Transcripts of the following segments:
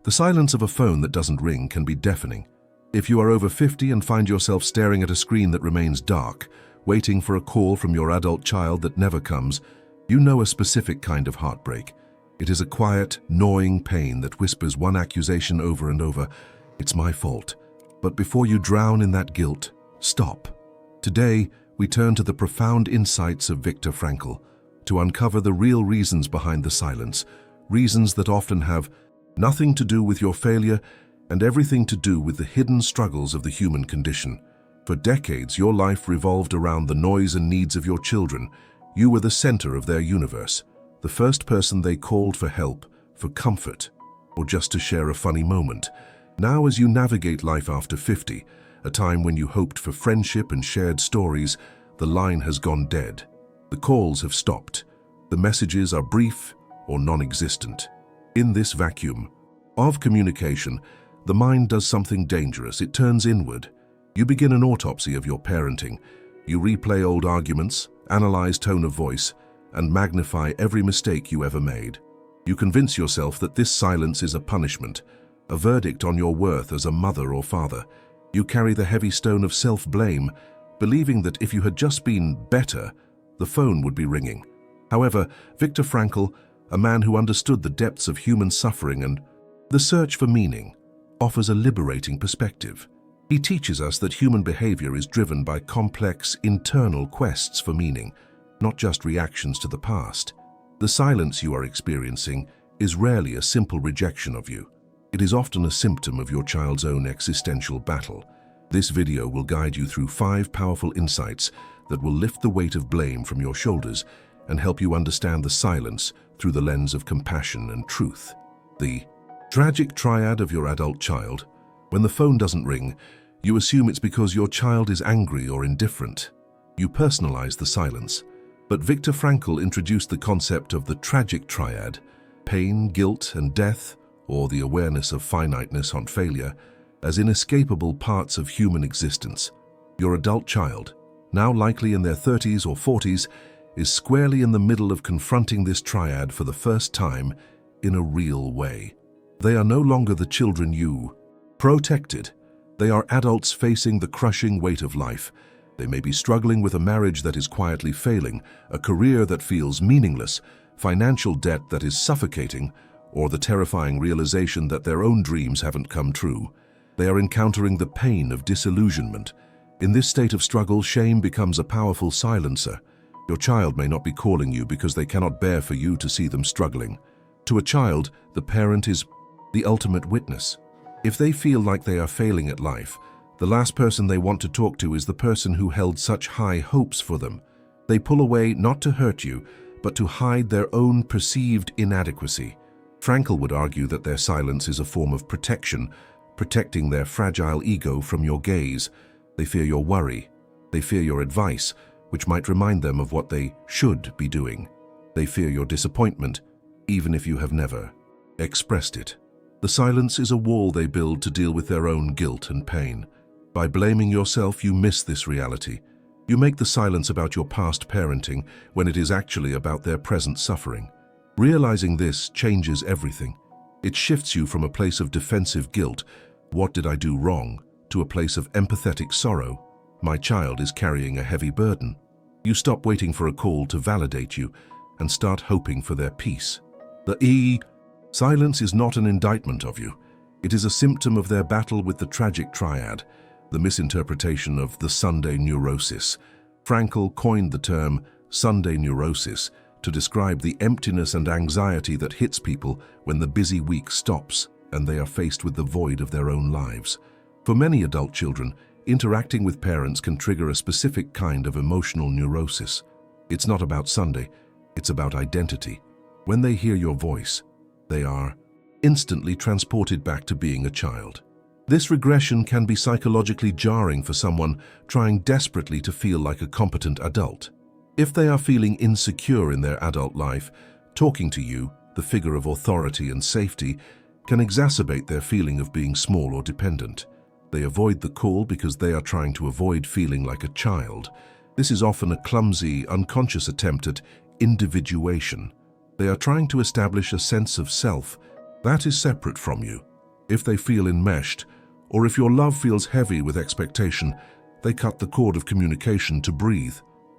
The silence of a phone that doesn't ring can be deafening. If you are over 50 and find yourself staring at a screen that remains dark, waiting for a call from your adult child that never comes, you know a specific kind of heartbreak. It is a quiet, gnawing pain that whispers one accusation over and over, "It's my fault." But before you drown in that guilt, stop. Today, we turn to the profound insights of Viktor Frankl to uncover the real reasons behind the silence, reasons that often have nothing to do with your failure and everything to do with the hidden struggles of the human condition. For decades, your life revolved around the noise and needs of your children. You were the center of their universe, the first person they called for help, for comfort, or just to share a funny moment. Now, as you navigate life after 50, a time when you hoped for friendship and shared stories, the line has gone dead. The calls have stopped. The messages are brief or non-existent. In this vacuum of communication, the mind does something dangerous. It turns inward. You begin an autopsy of your parenting. You replay old arguments, analyze tone of voice, and magnify every mistake you ever made. You convince yourself that this silence is a punishment, a verdict on your worth as a mother or father. You carry the heavy stone of self-blame, believing that if you had just been better, the phone would be ringing. However, Viktor Frankl, a man who understood the depths of human suffering and the search for meaning, offers a liberating perspective. He teaches us that human behavior is driven by complex, internal quests for meaning, not just reactions to the past. The silence you are experiencing is rarely a simple rejection of you. It is often a symptom of your child's own existential battle. This video will guide you through 5 powerful insights that will lift the weight of blame from your shoulders and help you understand the silence through the lens of compassion and truth. The tragic triad of your adult child. When the phone doesn't ring, you assume it's because your child is angry or indifferent. You personalize the silence. But Viktor Frankl introduced the concept of the tragic triad, pain, guilt, and death, or the awareness of finiteness on failure, as inescapable parts of human existence. Your adult child, now likely in their 30s or 40s, is squarely in the middle of confronting this triad for the first time in a real way. They are no longer the children you protected. They are adults facing the crushing weight of life. They may be struggling with a marriage that is quietly failing, a career that feels meaningless, financial debt that is suffocating, or the terrifying realization that their own dreams haven't come true. They are encountering the pain of disillusionment. In this state of struggle, shame becomes a powerful silencer. Your child may not be calling you because they cannot bear for you to see them struggling. To a child, the parent is the ultimate witness. If they feel like they are failing at life, the last person they want to talk to is the person who held such high hopes for them. They pull away not to hurt you, but to hide their own perceived inadequacy. Frankl would argue that their silence is a form of protection, protecting their fragile ego from your gaze. They fear your worry. They fear your advice, which might remind them of what they should be doing. They fear your disappointment, even if you have never expressed it. The silence is a wall they build to deal with their own guilt and pain. By blaming yourself, you miss this reality. You make the silence about your past parenting when it is actually about their present suffering. Realizing this changes everything. It shifts you from a place of defensive guilt, "What did I do wrong?" to a place of empathetic sorrow, "My child is carrying a heavy burden." You stop waiting for a call to validate you and start hoping for their peace. The silence is not an indictment of you. It is a symptom of their battle with the tragic triad, the misinterpretation of the Sunday neurosis. Frankl coined the term Sunday neurosis to describe the emptiness and anxiety that hits people when the busy week stops and they are faced with the void of their own lives. For many adult children, interacting with parents can trigger a specific kind of emotional neurosis. It's not about Sunday, it's about identity. When they hear your voice, they are instantly transported back to being a child. This regression can be psychologically jarring for someone trying desperately to feel like a competent adult. If they are feeling insecure in their adult life, talking to you, the figure of authority and safety, can exacerbate their feeling of being small or dependent. They avoid the call because they are trying to avoid feeling like a child. This is often a clumsy, unconscious attempt at individuation. They are trying to establish a sense of self that is separate from you. If they feel enmeshed, or if your love feels heavy with expectation, they cut the cord of communication to breathe.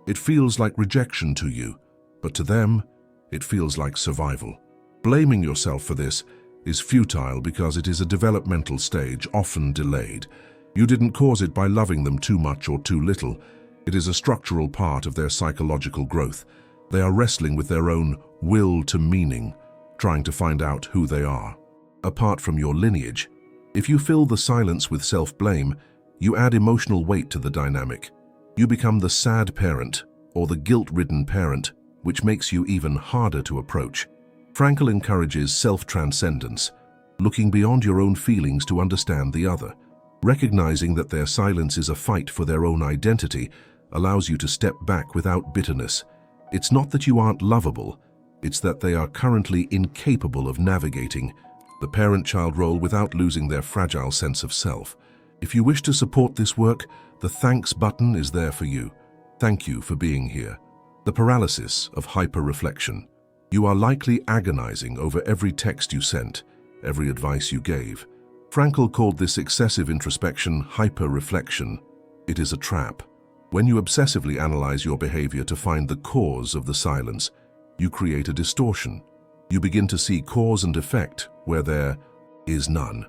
It feels like rejection to you, but to them, it feels like survival. Blaming yourself for this is futile because it is a developmental stage, often delayed. You didn't cause it by loving them too much or too little. It is a structural part of their psychological growth. They are wrestling with their own will to meaning, trying to find out who they are. Apart from your lineage, if you fill the silence with self-blame, you add emotional weight to the dynamic. You become the sad parent or the guilt-ridden parent, which makes you even harder to approach. Frankl encourages self-transcendence, looking beyond your own feelings to understand the other. Recognizing that their silence is a fight for their own identity allows you to step back without bitterness. It's not that you aren't lovable, it's that they are currently incapable of navigating the parent-child role without losing their fragile sense of self. If you wish to support this work, the thanks button is there for you. Thank you for being here. The paralysis of hyper-reflection. You are likely agonizing over every text you sent, every advice you gave. Frankl called this excessive introspection hyper-reflection. It is a trap. When you obsessively analyze your behavior to find the cause of the silence, you create a distortion. You begin to see cause and effect where there is none.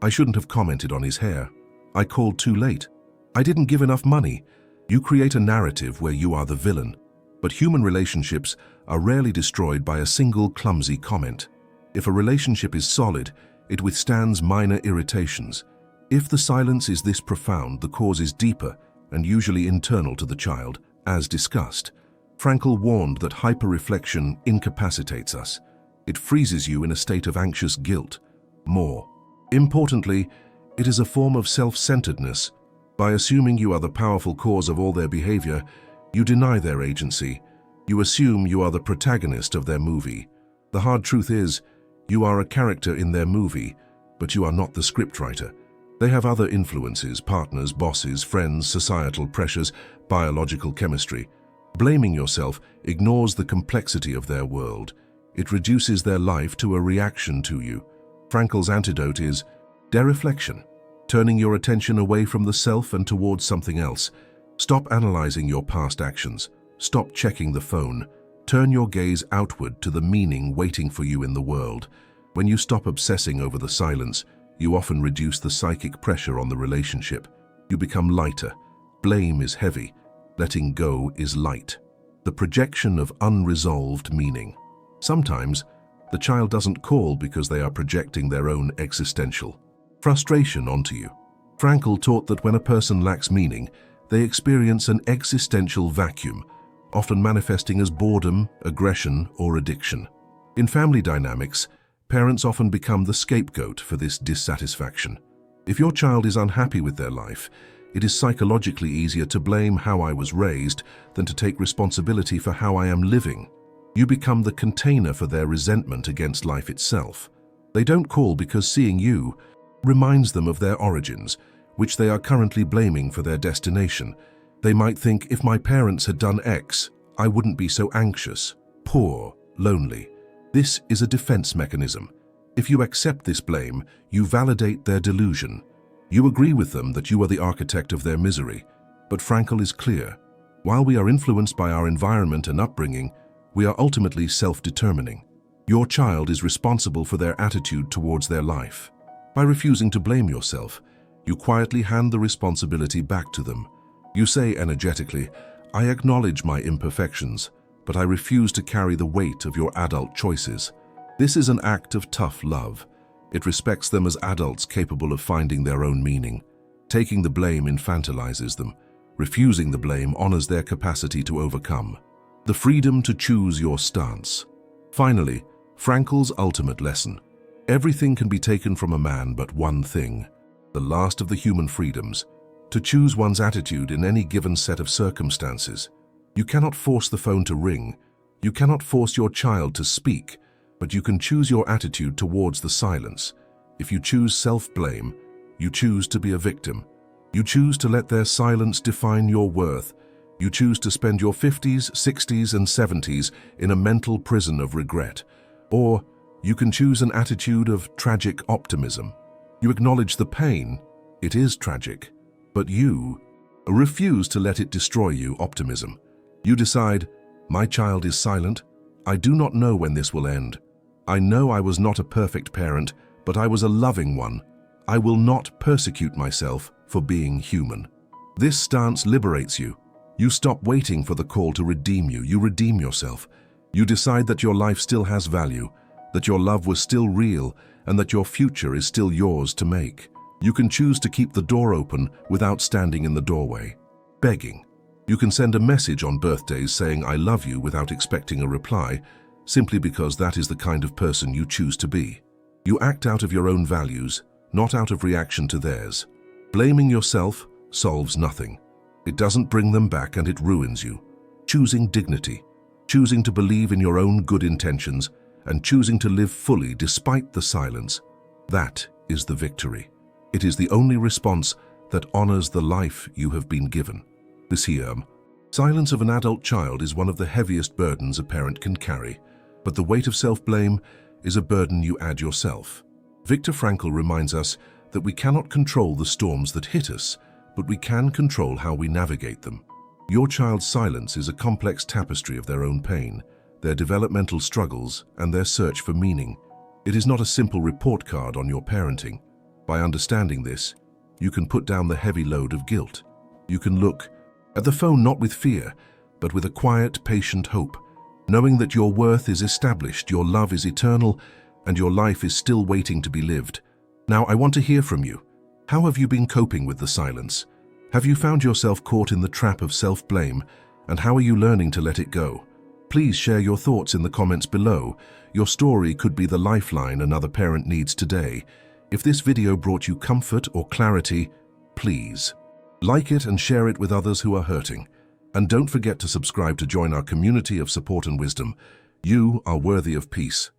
I shouldn't have commented on his hair. I called too late. I didn't give enough money. You create a narrative where you are the villain. But human relationships are rarely destroyed by a single clumsy comment. If a relationship is solid, it withstands minor irritations. If the silence is this profound, the cause is deeper and usually internal to the child, as discussed. Frankl warned that hyper-reflection incapacitates us. It freezes you in a state of anxious guilt. More importantly, it is a form of self-centeredness. By assuming you are the powerful cause of all their behavior, you deny their agency. You assume you are the protagonist of their movie. The hard truth is, you are a character in their movie, but you are not the scriptwriter. They have other influences, partners, bosses, friends, societal pressures, biological chemistry. Blaming yourself ignores the complexity of their world. It reduces their life to a reaction to you. Frankl's antidote is dereflection, turning your attention away from the self and towards something else. Stop analyzing your past actions. Stop checking the phone. Turn your gaze outward to the meaning waiting for you in the world. When you stop obsessing over the silence, you often reduce the psychic pressure on the relationship. You become lighter. Blame is heavy. Letting go is light. The projection of unresolved meaning. Sometimes, the child doesn't call because they are projecting their own existential frustration onto you. Frankl taught that when a person lacks meaning, they experience an existential vacuum, often manifesting as boredom, aggression, or addiction. In family dynamics, parents often become the scapegoat for this dissatisfaction. If your child is unhappy with their life, it is psychologically easier to blame how I was raised than to take responsibility for how I am living. You become the container for their resentment against life itself. They don't call because seeing you reminds them of their origins, which they are currently blaming for their destination. They might think, if my parents had done X, I wouldn't be so anxious, poor, lonely. This is a defense mechanism. If you accept this blame, you validate their delusion. You agree with them that you are the architect of their misery. But Frankl is clear. While we are influenced by our environment and upbringing, we are ultimately self-determining. Your child is responsible for their attitude towards their life. By refusing to blame yourself, you quietly hand the responsibility back to them. You say energetically, I acknowledge my imperfections, but I refuse to carry the weight of your adult choices. This is an act of tough love. It respects them as adults capable of finding their own meaning. Taking the blame infantilizes them. Refusing the blame honors their capacity to overcome. The freedom to choose your stance. Finally, Frankl's ultimate lesson. Everything can be taken from a man but one thing, the last of the human freedoms, to choose one's attitude in any given set of circumstances. You cannot force the phone to ring. You cannot force your child to speak, but you can choose your attitude towards the silence. If you choose self-blame, you choose to be a victim. You choose to let their silence define your worth. You choose to spend your 50s, 60s, and 70s in a mental prison of regret. Or you can choose an attitude of tragic optimism. You acknowledge the pain. It is tragic. But you refuse to let it destroy you. Optimism. You decide, my child is silent. I do not know when this will end. I know I was not a perfect parent, but I was a loving one. I will not persecute myself for being human. This stance liberates you. You stop waiting for the call to redeem you. You redeem yourself. You decide that your life still has value, that your love was still real, and that your future is still yours to make. You can choose to keep the door open without standing in the doorway. Begging. You can send a message on birthdays saying I love you without expecting a reply, simply because that is the kind of person you choose to be. You act out of your own values, not out of reaction to theirs. Blaming yourself solves nothing. It doesn't bring them back and it ruins you. Choosing dignity, choosing to believe in your own good intentions, and choosing to live fully despite the silence, that is the victory. It is the only response that honors the life you have been given. Silence of an adult child is one of the heaviest burdens a parent can carry, but the weight of self-blame is a burden you add yourself. Viktor Frankl reminds us that we cannot control the storms that hit us, but we can control how we navigate them. Your child's silence is a complex tapestry of their own pain, their developmental struggles, and their search for meaning. It is not a simple report card on your parenting. By understanding this, you can put down the heavy load of guilt. You can look at the phone not with fear, but with a quiet, patient hope, knowing that your worth is established, your love is eternal, and your life is still waiting to be lived. Now, I want to hear from you. How have you been coping with the silence? Have you found yourself caught in the trap of self-blame, and how are you learning to let it go? Please share your thoughts in the comments below. Your story could be the lifeline another parent needs today. If this video brought you comfort or clarity, please like it and share it with others who are hurting. And don't forget to subscribe to join our community of support and wisdom. You are worthy of peace.